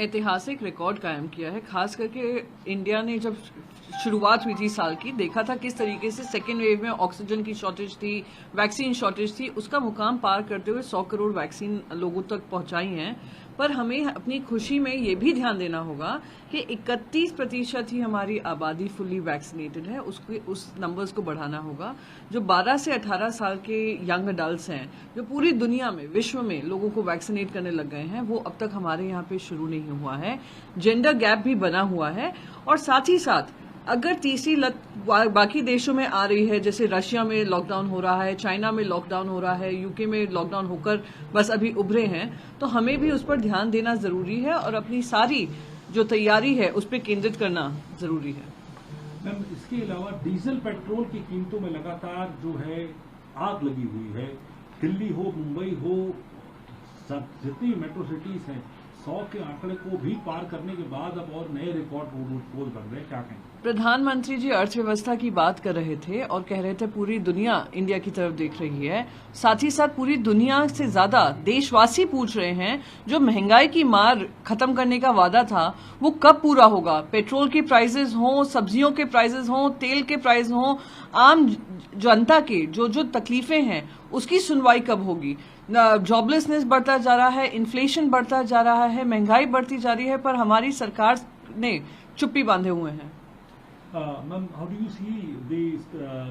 ऐतिहासिक रिकॉर्ड कायम किया है। खास करके इंडिया ने जब शुरुआत हुई थी साल की, देखा था किस तरीके से सेकेंड वेव में ऑक्सीजन की शॉर्टेज थी, वैक्सीन शॉर्टेज थी, उसका मुकाम पार करते हुए 100 करोड़ वैक्सीन लोगों तक पहुंचाई हैं। पर हमें अपनी खुशी में ये भी ध्यान देना होगा कि 31% ही हमारी आबादी फुली वैक्सीनेटेड है। उस नंबर्स को बढ़ाना होगा। जो 12 से 18 साल के यंग अडल्ट हैं, जो पूरी दुनिया में, विश्व में लोगों को वैक्सीनेट करने लग गए हैं, वो अब तक हमारे यहाँ पे शुरू नहीं हुआ है। जेंडर गैप भी बना हुआ है। और साथ ही साथ अगर तीसरी लत बाकी देशों में आ रही है, जैसे रशिया में लॉकडाउन हो रहा है, चाइना में लॉकडाउन हो रहा है, यूके में लॉकडाउन होकर बस अभी उभरे हैं, तो हमें भी उस पर ध्यान देना जरूरी है और अपनी सारी जो तैयारी है उस पर केंद्रित करना जरूरी है। मैम, इसके अलावा डीजल पेट्रोल की कीमतों में लगातार जो है आग लगी हुई है। दिल्ली हो, मुंबई हो, जितनी मेट्रो सिटीज हैं, 100 के आंकड़े को भी पार करने के बाद अब और नए रिकॉर्ड रोज बन रहे हैं। क्या कहेंगे? प्रधानमंत्री जी अर्थव्यवस्था की बात कर रहे थे और कह रहे थे पूरी दुनिया इंडिया की तरफ देख रही है। साथ ही साथ पूरी दुनिया से ज्यादा देशवासी पूछ रहे हैं, जो महंगाई की मार खत्म करने का वादा था वो कब पूरा होगा। पेट्रोल के प्राइसेस हों, सब्जियों के प्राइसेस हों, तेल के प्राइस हों, आम जनता के जो जो तकलीफें हैं उसकी सुनवाई कब होगी। जॉबलेसनेस बढ़ता जा रहा है, इन्फ्लेशन बढ़ता जा रहा है, महंगाई बढ़ती जा रही है, पर हमारी सरकार ने चुप्पी बांधे हुए हैं। Ma'am, how do you see this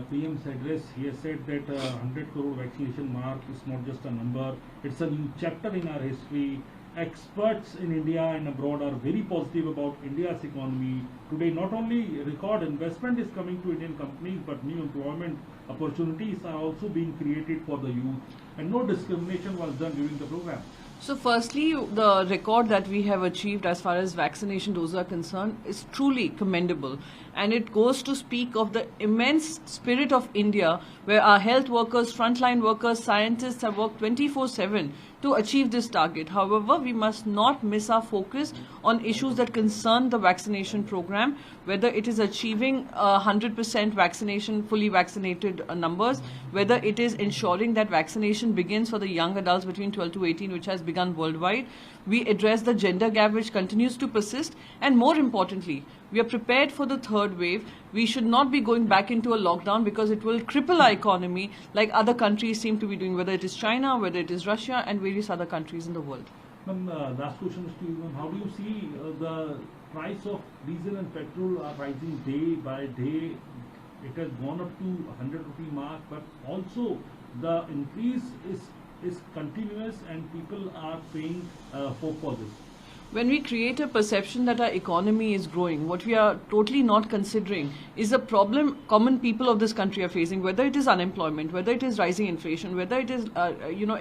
PM's address? He has said that 100 crore vaccination mark is not just a number, it's a new chapter in our history. Experts in India and abroad are very positive about India's economy. Today, not only record investment is coming to Indian companies, but new employment opportunities are also being created for the youth, and no discrimination was done during the program. So firstly, the record that we have achieved as far as vaccination doses are concerned is truly commendable, and it goes to speak of the immense spirit of India, where our health workers, frontline workers, scientists have worked 24/7 to achieve this target. However, we must not miss our focus on issues that concern the vaccination program, whether it is achieving 100% vaccination, fully vaccinated numbers, whether it is ensuring that vaccination begins for the young adults between 12 to 18, which has begun worldwide. We address the gender gap which continues to persist, and more importantly, we are prepared for the third wave. We should not be going back into a lockdown because it will cripple our economy like other countries seem to be doing, whether it is China, whether it is Russia, and various other countries in the world. Ma'am, last question is to you, ma'am. How do you see the price of diesel and petrol are rising day by day? It has gone up to 100 rupee mark, but also the increase is continuous and people are paying for this. When we create a perception that our economy is growing, what we are totally not considering is a problem common people of this country are facing, whether it is unemployment, whether it is rising inflation, whether it is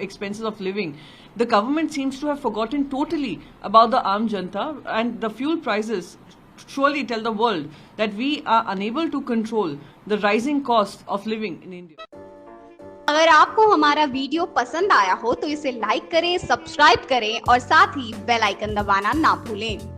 expenses of living. The government seems to have forgotten totally about the aam janta, and the fuel prices surely tell the world that we are unable to control the rising cost of living in India. अगर आपको हमारा video पसंद आया हो तो इसे like करें, subscribe करें और साथ ही बेल आइकन दबाना ना भूलें।